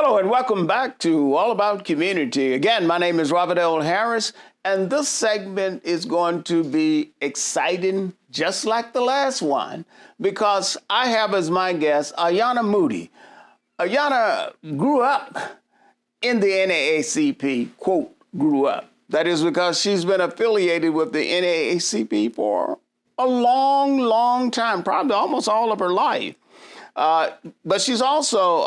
Hello and welcome back to All About Community. Again, my name is Robert L. Harris, and this segment is going to be exciting just like the last one because I have as my guest Ayanna Moody. Ayanna grew up in the NAACP, quote, grew up. That is because she's been affiliated with the NAACP for a long, long time, probably almost all of her life. But she's also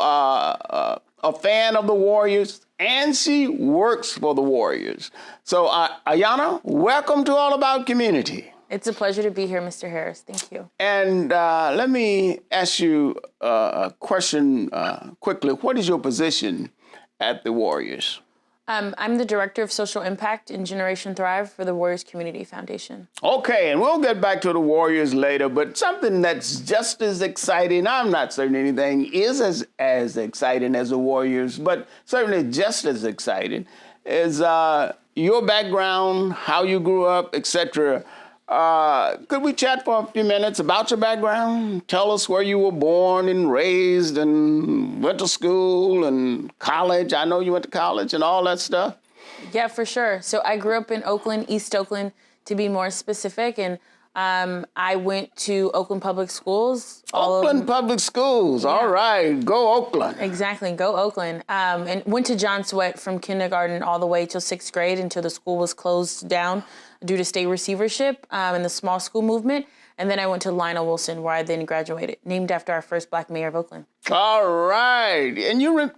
a fan of the Warriors, and she works for the Warriors. So, Ayanna, welcome to All About Community. It's a pleasure to be here, Mr. Harris. Thank you. And let me ask you a question quickly. What is your position at the Warriors? I'm the Director of Social Impact in Generation Thrive for the Warriors Community Foundation. Okay, and we'll get back to the Warriors later, but something that's just as exciting, I'm not certain anything is as exciting as the Warriors, but certainly just as exciting, is your background, how you grew up, etc. Could we chat for a few minutes about your background? Tell us where you were born and raised and went to school and college. I know you went to college and all that stuff. Yeah, for sure. So I grew up in Oakland, East Oakland, to be more specific, and I went to Oakland Public Schools. Oakland Public Schools. Yeah. All right. Go Oakland. Exactly. Go Oakland. And went to John Sweat from kindergarten all the way till 6th grade until the school was closed down due to state receivership and the small school movement. And then I went to Lionel Wilson, where I then graduated, named after our first black mayor of Oakland. All right. And you were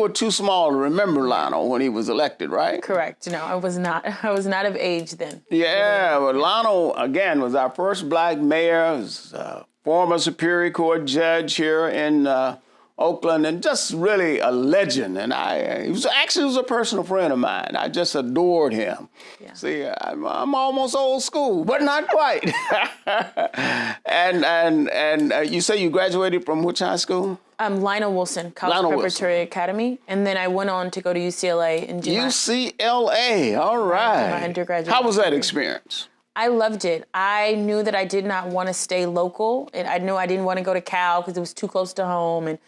too small to remember Lionel when he was elected, right? Correct. No, I was not. I was not of age then. Yeah, but Lionel, again, was our first black mayor, was a former Superior Court judge here in Oakland, and just really a legend. And he was a personal friend of mine. I just adored him. Yeah. See, I'm almost old school, but not quite. and you say you graduated from which high school? Lionel Wilson, College Preparatory Academy, and then I went on to go to UCLA in July. UCLA, all right. My undergraduate. How was that experience? I loved it. I knew that I did not want to stay local, and I knew I didn't want to go to Cal because it was too close to home. And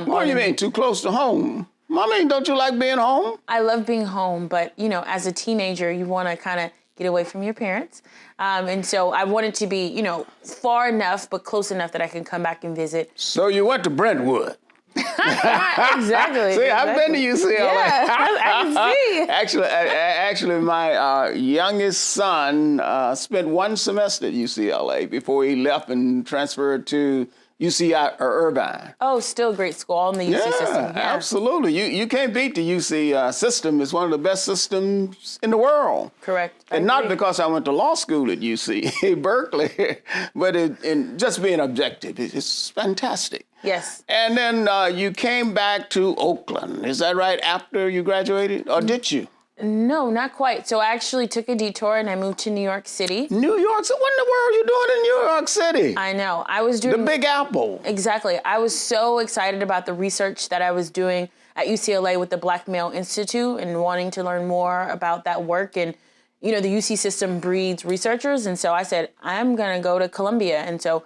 what do you mean, too close to home? I mean, don't you like being home? I love being home, but, as a teenager, you want to kind of get away from your parents. And so I wanted to be, far enough, but close enough that I can come back and visit. So you went to Brentwood. Exactly. See, I've been to UCLA. Yeah, I can see. Actually, my youngest son spent one semester at UCLA before he left and transferred to UC Irvine. Oh, still a great school, all in the UC system. Yeah, absolutely. You can't beat the UC system. It's one of the best systems in the world. Correct. And not because I went to law school at UC Berkeley, but in just being objective. It's fantastic. Yes. And then you came back to Oakland. Is that right, after you graduated? Or did you? No, not quite. So I actually took a detour and I moved to New York City. New York? So what in the world are you doing in New York City? I know. I was doing... The Big Apple. Exactly. I was so excited about the research that I was doing at UCLA with the Black Male Institute and wanting to learn more about that work. And, the UC system breeds researchers. And so I said, I'm going to go to Columbia. And so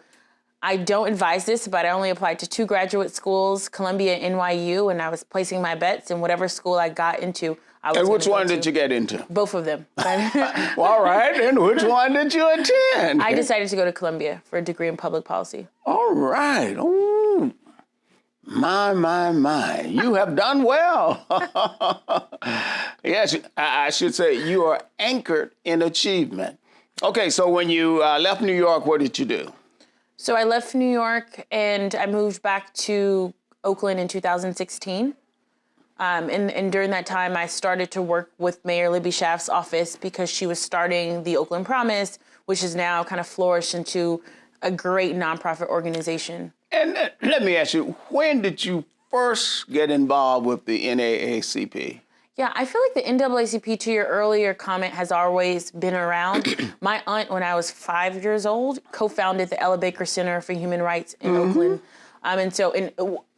I don't advise this, but I only applied to 2 graduate schools, Columbia and NYU, and I was placing my bets in whatever school I got into. And which one did you get into? Both of them. Well, all right. And which one did you attend? I decided to go to Columbia for a degree in public policy. All right. Oh, my. You have done well. Yes, I should say you are anchored in achievement. Okay, so when you left New York, what did you do? So I left New York and I moved back to Oakland in 2016. And during that time, I started to work with Mayor Libby Schaaf's office because she was starting the Oakland Promise, which has now kind of flourished into a great nonprofit organization. And let me ask you, when did you first get involved with the NAACP? Yeah, I feel like the NAACP, to your earlier comment, has always been around. My aunt, when I was 5 years old, co-founded the Ella Baker Center for Human Rights in Oakland. And so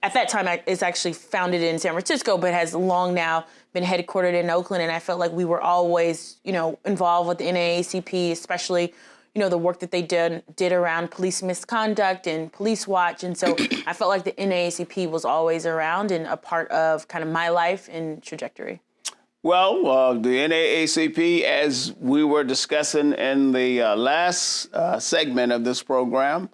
at that time, it's actually founded in San Francisco, but has long now been headquartered in Oakland. And I felt like we were always, involved with the NAACP, especially, the work that they did around police misconduct and police watch. And so I felt like the NAACP was always around and a part of kind of my life and trajectory. Well, the NAACP, as we were discussing in the last segment of this program,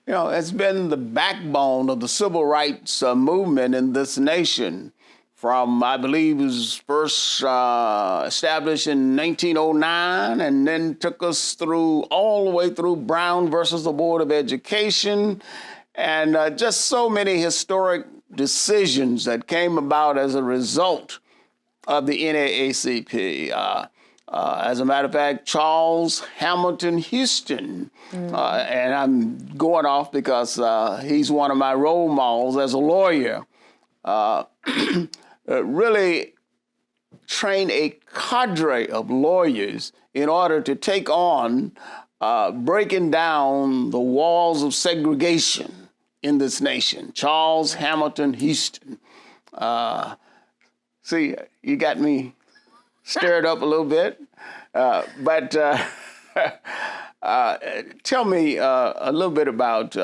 has been the backbone of the civil rights movement in this nation. From, I believe, it was first established in 1909 and then took us through all the way through Brown versus the Board of Education, and just so many historic decisions that came about as a result of the NAACP. As a matter of fact, Charles Hamilton Houston, and I'm going off because he's one of my role models as a lawyer, really trained a cadre of lawyers in order to take on breaking down the walls of segregation in this nation. Charles Hamilton Houston. See, you got me stirred up a little bit, but tell me a little bit about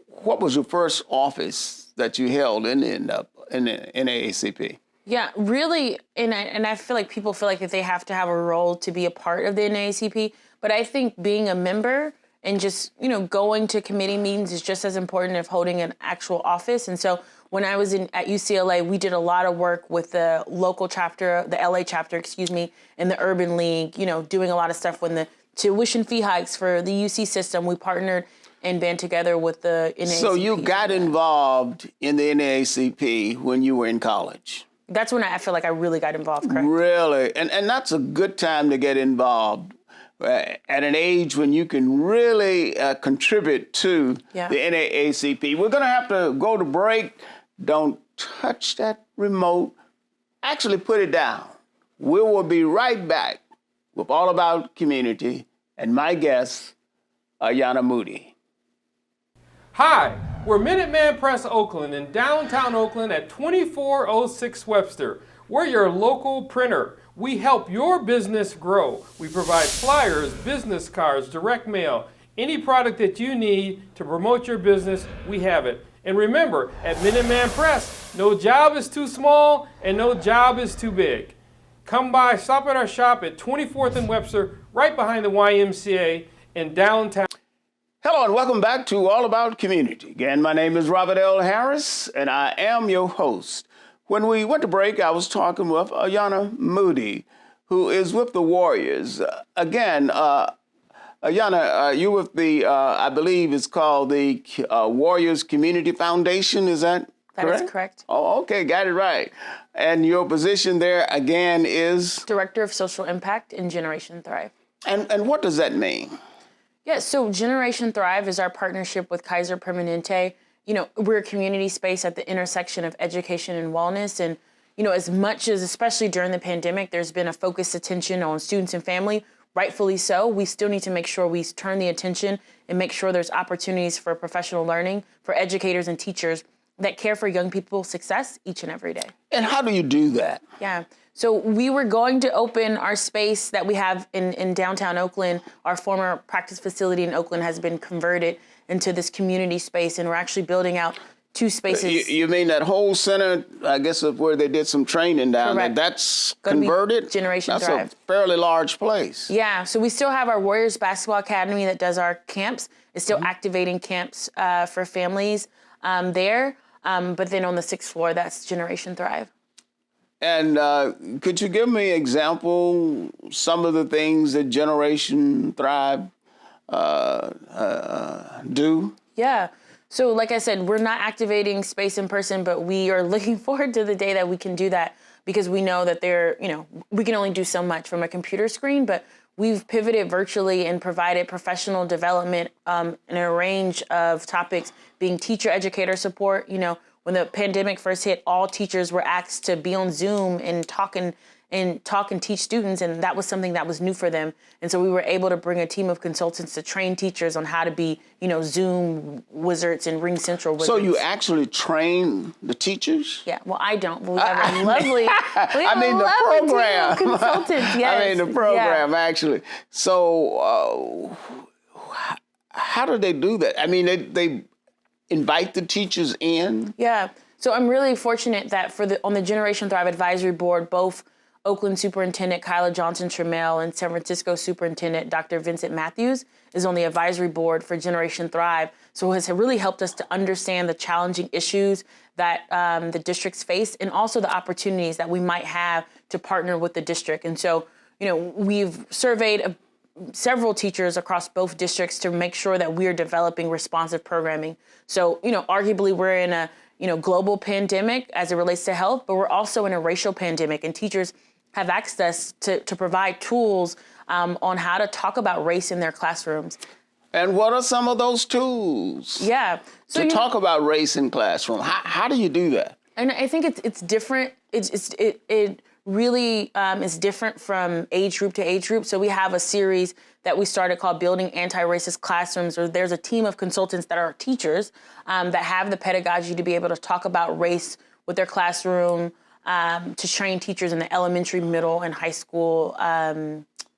what was your first office that you held in the NAACP? Yeah, really, and I feel like people feel like that they have to have a role to be a part of the NAACP, but I think being a member and just, going to committee meetings is just as important as holding an actual office. And so when I was at UCLA, we did a lot of work with the local chapter, the LA chapter, and the Urban League, doing a lot of stuff when the tuition fee hikes for the UC system. We partnered and band together with the NAACP. So you got involved in the NAACP when you were in college? That's when I feel like I really got involved, correct? Really? And that's a good time to get involved at an age when you can really contribute to the NAACP. We're going to have to go to break. Don't touch that remote. Actually, put it down. We will be right back with All About Community and my guest, Ayanna Moody. Hi, we're Minuteman Press Oakland in downtown Oakland at 2406 Webster. We're your local printer. We help your business grow. We provide flyers, business cards, direct mail, any product that you need to promote your business, we have it. And remember, at Minuteman Press, no job is too small and no job is too big. Come by, stop at our shop at 24th and Webster, right behind the YMCA in downtown. Hello and welcome back to All About Community. Again, my name is Robert L. Harris and I am your host. When we went to break, I was talking with Ayanna Moody, who is with the Warriors. Again, Ayanna, you with the, I believe it's called the Warriors Community Foundation, is that correct? That is correct. Oh, okay, got it right. And your position there, again, is? Director of Social Impact in Generation Thrive. And what does that mean? Yeah, so Generation Thrive is our partnership with Kaiser Permanente. We're a community space at the intersection of education and wellness. And, as much as, especially during the pandemic, there's been a focused attention on students and family, rightfully so, we still need to make sure we turn the attention and make sure there's opportunities for professional learning for educators and teachers that care for young people's success each and every day. And how do you do that? Yeah. So we were going to open our space that we have in downtown Oakland. Our former practice facility in Oakland has been converted into this community space, and we're actually building out 2 spaces. You mean that whole center, I guess, of where they did some training down there, that's converted? Generation Thrive. That's a fairly large place. Yeah, so we still have our Warriors Basketball Academy that does our camps. It's still activating camps for families there. But then on the 6th floor, that's Generation Thrive. And could you give me an example, some of the things that Generation Thrive do? Yeah. So like I said, we're not activating space in person, but we are looking forward to the day that we can do that, because we know that we can only do so much from a computer screen, but we've pivoted virtually and provided professional development in a range of topics, being teacher educator support. When the pandemic first hit, all teachers were asked to be on Zoom and talking and talk and teach students, and that was something that was new for them. And so we were able to bring a team of consultants to train teachers on how to be, Zoom wizards and Ring Central wizards. So you actually train the teachers? Yeah, well, I don't, but we have a lovely, the program. Team of consultants, yes. The program, actually. So how do they do that? They invite the teachers in? Yeah. So I'm really fortunate that on the Generation Thrive Advisory Board, both Oakland Superintendent Kyla Johnson-Trammell and San Francisco Superintendent Dr. Vincent Matthews is on the advisory board for Generation Thrive. So it has really helped us to understand the challenging issues that the districts face and also the opportunities that we might have to partner with the district. And so, we've surveyed several teachers across both districts to make sure that we're developing responsive programming. So, arguably we're in a, global pandemic as it relates to health, but we're also in a racial pandemic, and teachers have asked us to provide tools on how to talk about race in their classrooms. And what are some of those tools? Yeah. So to talk about race in classroom. How do you do that? And I think it's different. It really is different from age group to age group. So we have a series that we started called Building Anti-Racist Classrooms, where there's a team of consultants that are teachers that have the pedagogy to be able to talk about race with their classroom, to train teachers in the elementary, middle, and high school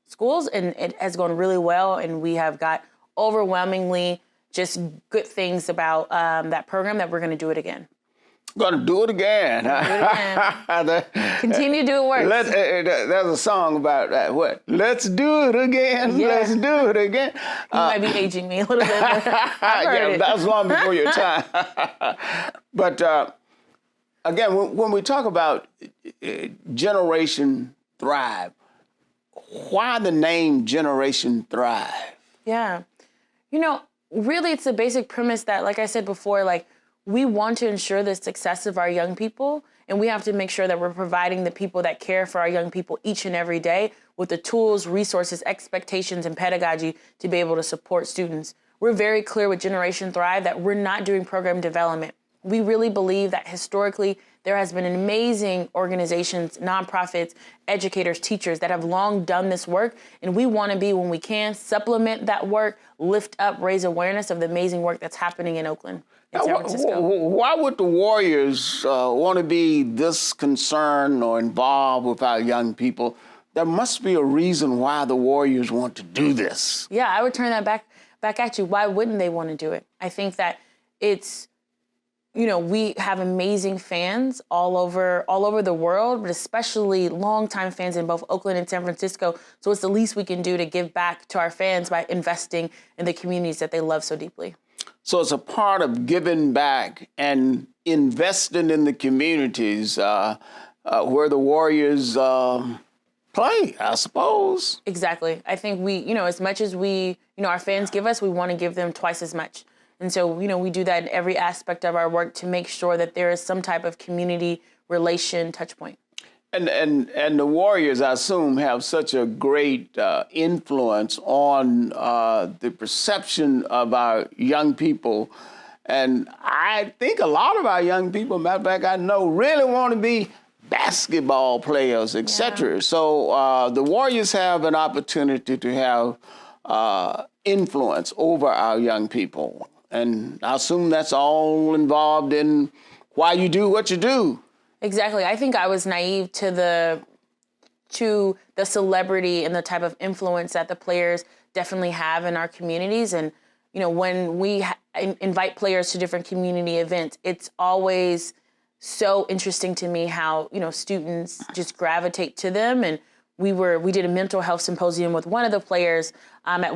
schools. And it has gone really well. And we have got overwhelmingly just good things about that program that we're going to do it again. Going to do it again. Continue to do it work. There's a song about that. What? Let's do it again. Yeah. Let's do it again. You might be aging me a little bit. That was long before your time. But again, when we talk about Generation Thrive, why the name Generation Thrive? Yeah. Really it's the basic premise that, like I said before, we want to ensure the success of our young people, and we have to make sure that we're providing the people that care for our young people each and every day with the tools, resources, expectations, and pedagogy to be able to support students. We're very clear with Generation Thrive that we're not doing program development. We really believe that historically there has been amazing organizations, nonprofits, educators, teachers that have long done this work, and we want to be, when we can, supplement that work, lift up, raise awareness of the amazing work that's happening in Oakland. San Francisco. Why would the Warriors want to be this concerned or involved with our young people? There must be a reason why the Warriors want to do this. Yeah, I would turn that back at you. Why wouldn't they want to do it? I think that it's, we have amazing fans all over the world, but especially longtime fans in both Oakland and San Francisco. So it's the least we can do to give back to our fans by investing in the communities that they love so deeply. So it's a part of giving back and investing in the communities where the Warriors play, I suppose. Exactly. I think we, as much as we, our fans give us, we want to give them twice as much. And so, we do that in every aspect of our work to make sure that there is some type of community relation touch point. And the Warriors, I assume, have such a great influence on the perception of our young people. And I think a lot of our young people, matter of fact, I know, really want to be basketball players, etc. Yeah. So the Warriors have an opportunity to have influence over our young people. And I assume that's all involved in why you do what you do. Exactly. I think I was naive to the celebrity and the type of influence that the players definitely have in our communities. And, when we invite players to different community events, it's always so interesting to me how, students just gravitate to them. And we did a mental health symposium with one of the players at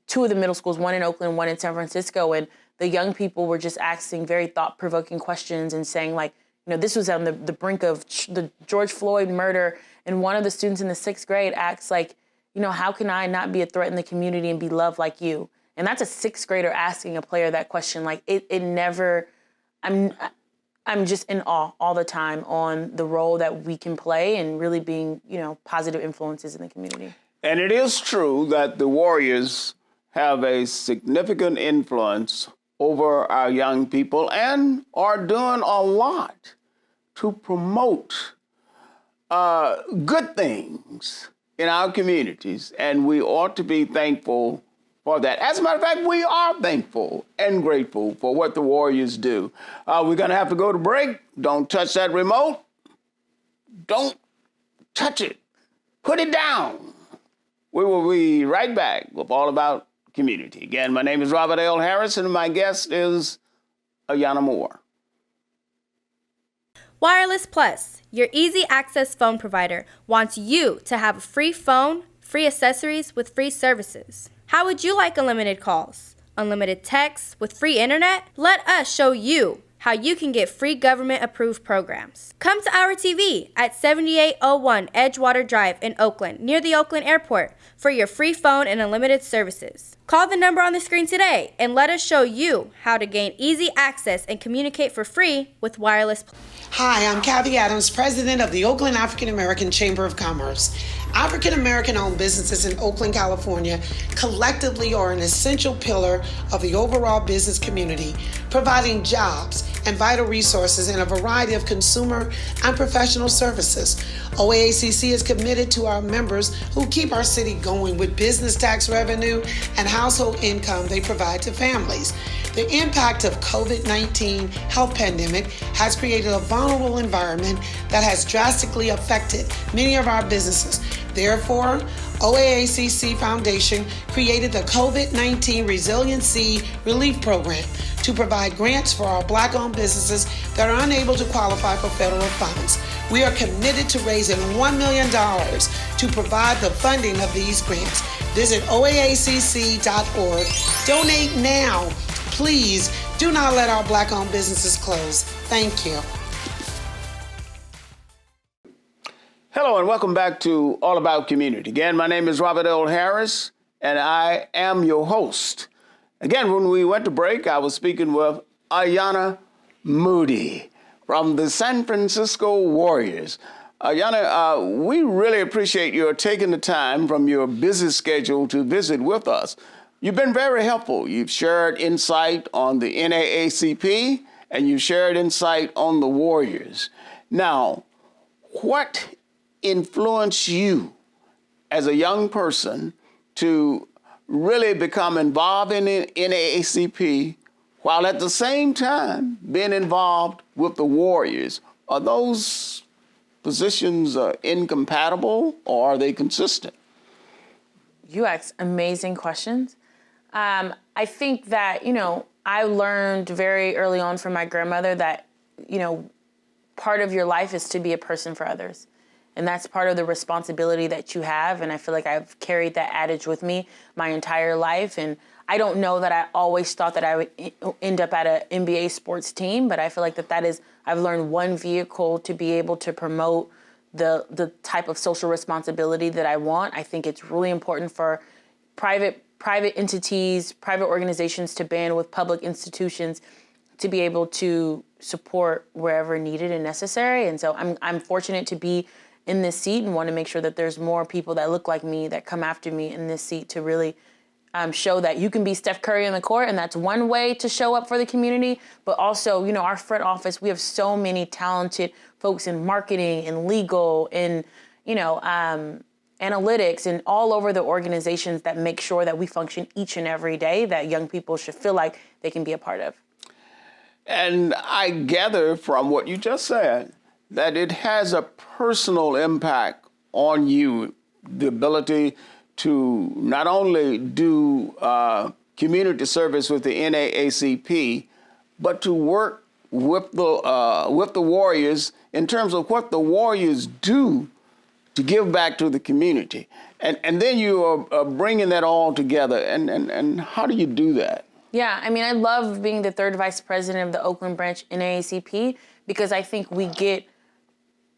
two of the middle schools, one in Oakland, one in San Francisco. And the young people were just asking very thought-provoking questions and saying, this was on the brink of the George Floyd murder. And one of the students in the 6th grade asks, how can I not be a threat in the community and be loved like you? And that's a 6th grader asking a player that question. I'm just in awe all the time on the role that we can play and really being, positive influences in the community. And it is true that the Warriors have a significant influence over our young people and are doing a lot to promote good things in our communities, and we ought to be thankful for that. As a matter of fact, we are thankful and grateful for what the Warriors do. We're going to have to go to break. Don't touch that remote. Don't touch it. Put it down. We will be right back with All About Community. Again, my name is Robert L. Harris, and my guest is Ayanna Moore. Wireless Plus, your easy access phone provider, wants you to have a free phone, free accessories with free services. How would you like unlimited calls, unlimited texts with free internet? Let us show you how you can get free government-approved programs. Come to our TV at 7801 Edgewater Drive in Oakland, near the Oakland Airport, for your free phone and unlimited services. Call the number on the screen today and let us show you how to gain easy access and communicate for free with Wireless. Hi, I'm Kathy Adams, president of the Oakland African American Chamber of Commerce. African American-owned businesses in Oakland, California, collectively are an essential pillar of the overall business community, providing jobs and vital resources in a variety of consumer and professional services. OAACC is committed to our members who keep our city going with business tax revenue and household income they provide to families. The impact of COVID-19 health pandemic has created a vulnerable environment that has drastically affected many of our businesses. Therefore, OAACC Foundation created the COVID-19 Resiliency Relief Program to provide grants for our Black-owned businesses that are unable to qualify for federal funds. We are committed to raising $1 million to provide the funding of these grants. Visit oaacc.org. Donate now. Please do not let our Black-owned businesses close. Thank you. Hello and welcome back to All About Community. Again, my name is Robert L. Harris, and I am your host. Again, when we went to break, I was speaking with Ayanna Moody from the San Francisco Warriors. Ayanna, we really appreciate your taking the time from your busy schedule to visit with us. You've been very helpful. You've shared insight on the NAACP, and you've shared insight on the Warriors. Now, what influenced you as a young person to really become involved in the NAACP while at the same time being involved with the Warriors? Are those positions incompatible, or are they consistent? You ask amazing questions. I think that, I learned very early on from my grandmother that, part of your life is to be a person for others. And that's part of the responsibility that you have. And I feel like I've carried that adage with me my entire life. And I don't know that I always thought that I would end up at an NBA sports team, but I feel like I've learned one vehicle to be able to promote the type of social responsibility that I want. I think it's really important for private entities, private organizations to band with public institutions to be able to support wherever needed and necessary. And so I'm fortunate to be in this seat and want to make sure that there's more people that look like me that come after me in this seat to really show that you can be Steph Curry in the court, and that's one way to show up for the community. But also, our front office, we have so many talented folks in marketing and legal and, analytics and all over the organizations that make sure that we function each and every day that young people should feel like they can be a part of. And I gather from what you just said that it has a personal impact on you, the ability to not only do community service with the NAACP, but to work with the Warriors in terms of what the Warriors do to give back to the community. And then you are bringing that all together. And how do you do that? Yeah, I love being the third vice president of the Oakland branch NAACP because I think we get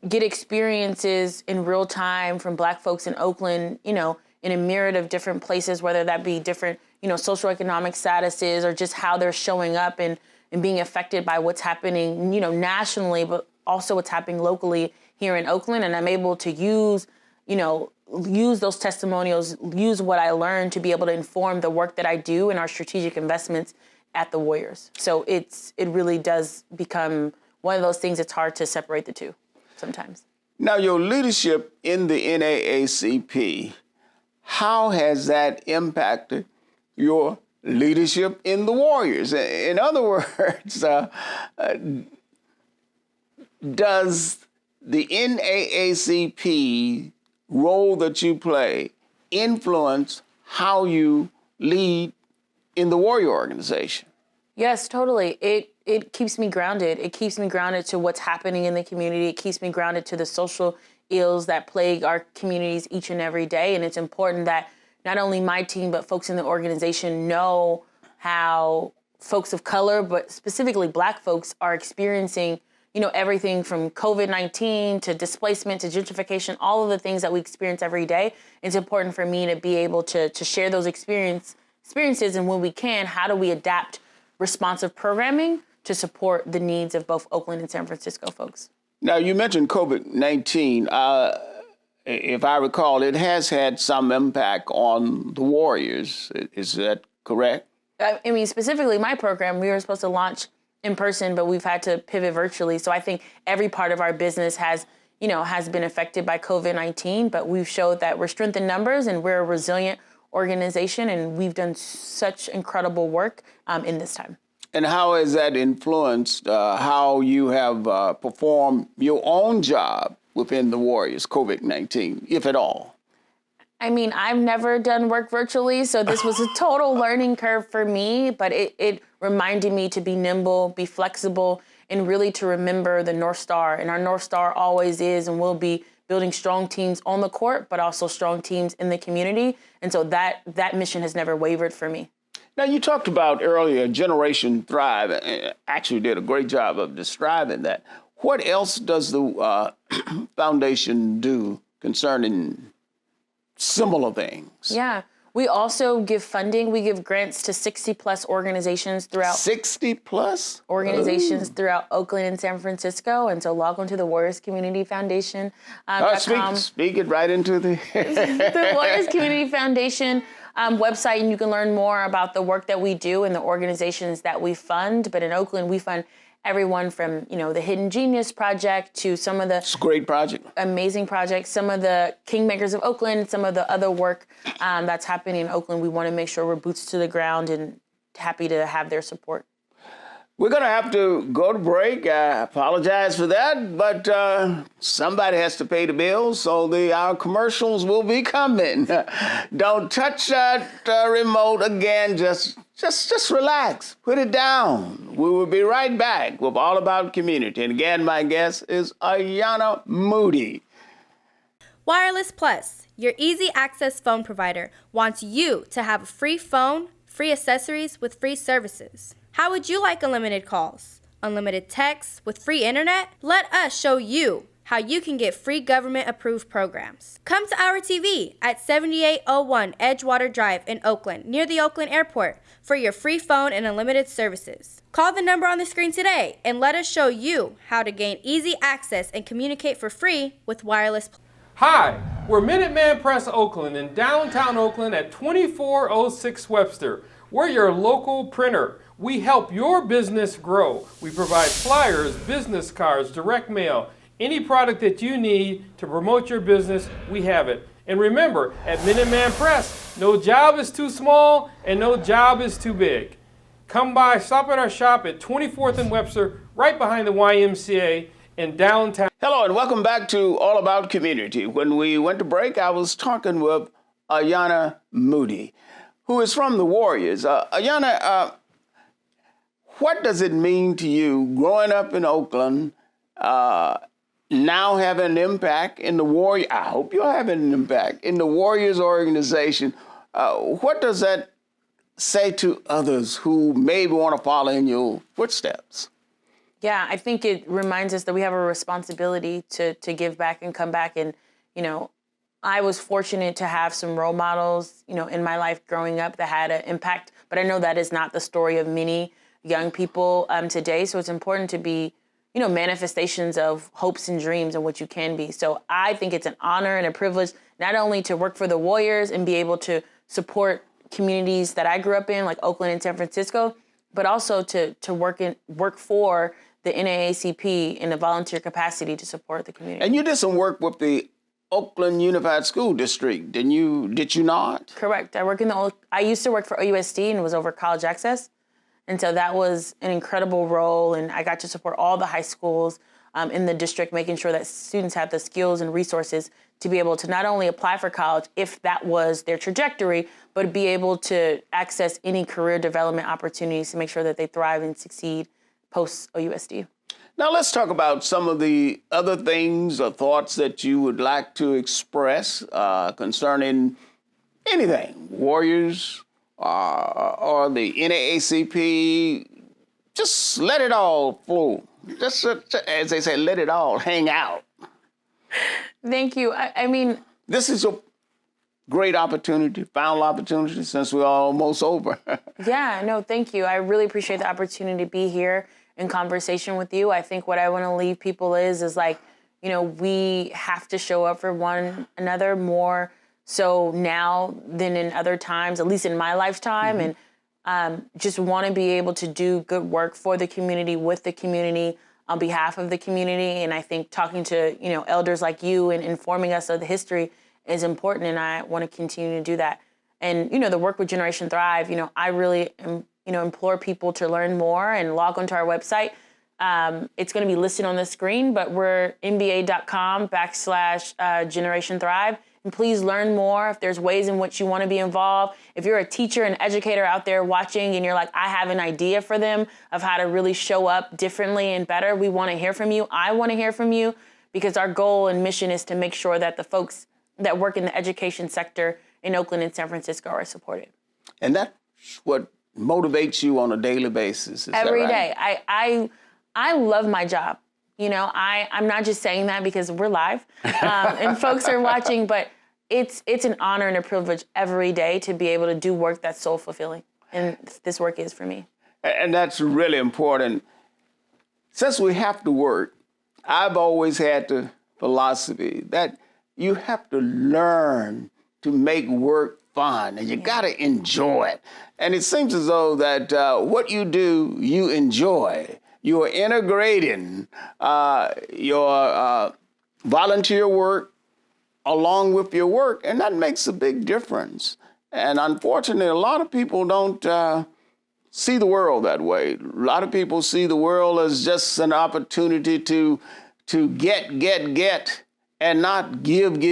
experiences in real time from Black folks in Oakland, in a myriad of different places, whether that be different, socioeconomic statuses or just how they're showing up and being affected by what's happening, nationally, but also what's happening locally here in Oakland. And I'm able to use those testimonials, use what I learned to be able to inform the work that I do and our strategic investments at the Warriors. So it really does become one of those things it's hard to separate the two sometimes. Now, your leadership in the NAACP, how has that impacted your leadership in the Warriors? In other words, does the NAACP role that you play influence how you lead in the Warrior organization? Yes, totally. It keeps me grounded. It keeps me grounded to what's happening in the community. It keeps me grounded to the social ills that plague our communities each and every day. And it's important that not only my team, but folks in the organization know how folks of color, but specifically Black folks, are experiencing, everything from COVID-19 to displacement to gentrification, all of the things that we experience every day. It's important for me to be able to share those experiences, and when we can, how do we adapt responsive programming to support the needs of both Oakland and San Francisco folks. Now, you mentioned COVID-19. If I recall, it has had some impact on the Warriors. Is that correct? I mean, specifically my program, we were supposed to launch in person, but we've had to pivot virtually. So I think every part of our business has been affected by COVID-19, but we've showed that we're strength in numbers and we're a resilient organization, and we've done such incredible work in this time. And how has that influenced how you have performed your own job within the Warriors, COVID-19, if at all? I mean, I've never done work virtually, so this was a total learning curve for me, but it reminded me to be nimble, be flexible, and really to remember the North Star. And our North Star always is and will be building strong teams on the court, but also strong teams in the community. And so that mission has never wavered for me. Now, you talked about earlier Generation Thrive, and actually did a great job of describing that. What else does the foundation do concerning similar things? Yeah, we also give funding. We give grants to 60 plus organizations throughout 60 plus organizations throughout Oakland and San Francisco. And so log on to the Warriors Community Foundation. Speak it right into the the Warriors Community Foundation website, and you can learn more about the work that we do and the organizations that we fund. But in Oakland, we fund everyone from, the Hidden Genius Project to some of the It's a great project. Amazing projects, some of the Kingmakers of Oakland, some of the other work that's happening in Oakland. We want to make sure we're boots to the ground and happy to have their support. We're going to have to go to break. I apologize for that, but somebody has to pay the bills, so our commercials will be coming. Don't touch that remote again. Just relax. Put it down. We will be right back with All About Community. And again, my guest is Ayanna Moody. Wireless Plus, your easy access phone provider, wants you to have a free phone, free accessories with free services. How would you like unlimited calls? Unlimited texts with free internet? Let us show you how you can get free government-approved programs. Come to our TV at 7801 Edgewater Drive in Oakland, near the Oakland Airport, for your free phone and unlimited services. Call the number on the screen today and let us show you how to gain easy access and communicate for free with Wireless. Hi, we're Minuteman Press Oakland in downtown Oakland at 2406 Webster. We're your local printer. We help your business grow. We provide flyers, business cards, direct mail, any product that you need to promote your business, we have it. And remember, at Minuteman Press, no job is too small and no job is too big. Come by, stop at our shop at 24th and Webster, right behind the YMCA in downtown. Hello, and welcome back to All About Community. When we went to break, I was talking with Ayanna Moody, who is from the Warriors. Ayanna, what does it mean to you growing up in Oakland, now having an impact in the Warriors? I hope you're having an impact in the Warriors organization. What does that say to others who maybe want to follow in your footsteps? Yeah, I think it reminds us that we have a responsibility to give back and come back. And, I was fortunate to have some role models, in my life growing up that had an impact. But I know that is not the story of many young people today. So it's important to be, manifestations of hopes and dreams and what you can be. So I think it's an honor and a privilege not only to work for the Warriors and be able to support communities that I grew up in, like Oakland and San Francisco, but also to work for the NAACP in a volunteer capacity to support the community. And you did some work with the Oakland Unified School District, didn't you? Did you not? Correct. I used to work for OUSD and was over college access. And so that was an incredible role. And I got to support all the high schools in the district, making sure that students have the skills and resources to be able to not only apply for college, if that was their trajectory, but be able to access any career development opportunities to make sure that they thrive and succeed post-OUSD. Now let's talk about some of the other things or thoughts that you would like to express concerning anything, Warriors or the NAACP. Just let it all flow. Just as they say, let it all hang out. Thank you. I mean, this is a great opportunity, final opportunity, since we're almost over. Yeah, no, thank you. I really appreciate the opportunity to be here in conversation with you. I think what I want to leave people is like, you know, we have to show up for one another more so now than in other times, at least in my lifetime, and just want to be able to do good work for the community, with the community, on behalf of the community. And I think talking to, you know, elders like you and informing us of the history is important, and I want to continue to do that. And, you know, the work with Generation Thrive, you know, I really implore people to learn more and log onto our website. It's going to be listed on the screen, but we're nba.com/Generation Thrive. And please learn more if there's ways in which you want to be involved. If you're a teacher and educator out there watching and you're like, I have an idea for them of how to really show up differently and better, we want to hear from you. I want to hear from you, because our goal and mission is to make sure that the folks that work in the education sector in Oakland and San Francisco are supported. And that's what motivates you on a daily basis. Every day. I love my job. You know, I'm not just saying that because we're live and folks are watching, but it's an honor and a privilege every day to be able to do work that's so fulfilling. And this work is for me. And that's really important. Since we have to work, I've always had the philosophy that you have to learn to make work fun, and you got to enjoy it. And it seems as though that what you do, you enjoy. You are integrating your volunteer work along with your work, and that makes a big difference. And unfortunately, a lot of people don't see the world that way. A lot of people see the world as just an opportunity to get, and not give.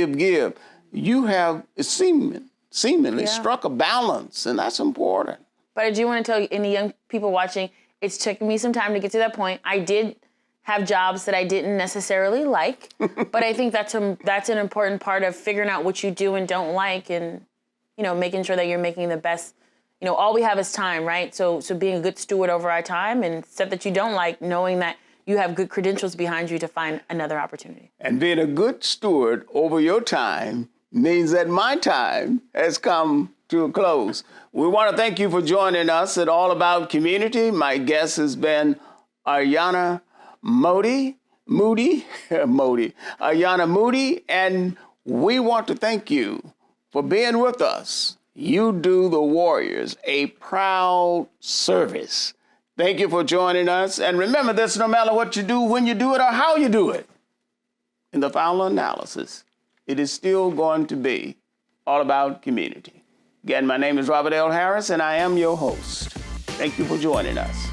You have seemingly struck a balance, and that's important. But I do want to tell you, any young people watching, it's taken me some time to get to that point. I did have jobs that I didn't necessarily like, but I think that's an important part of figuring out what you do and don't like, and, you know, making sure that you're making the best. You know, all we have is time, right? So being a good steward over our time, and stuff that you don't like, knowing that you have good credentials behind you to find another opportunity. And being a good steward over your time means that my time has come to a close. We want to thank you for joining us at All About Community. My guest has been Ayanna Moody, Ayanna Moody, and we want to thank you for being with us. You do the Warriors a proud service. Thank you for joining us. And remember this, no matter what you do, when you do it, or how you do it, in the final analysis, it is still going to be all about community. Again, my name is Robert L. Harris, and I am your host. Thank you for joining us.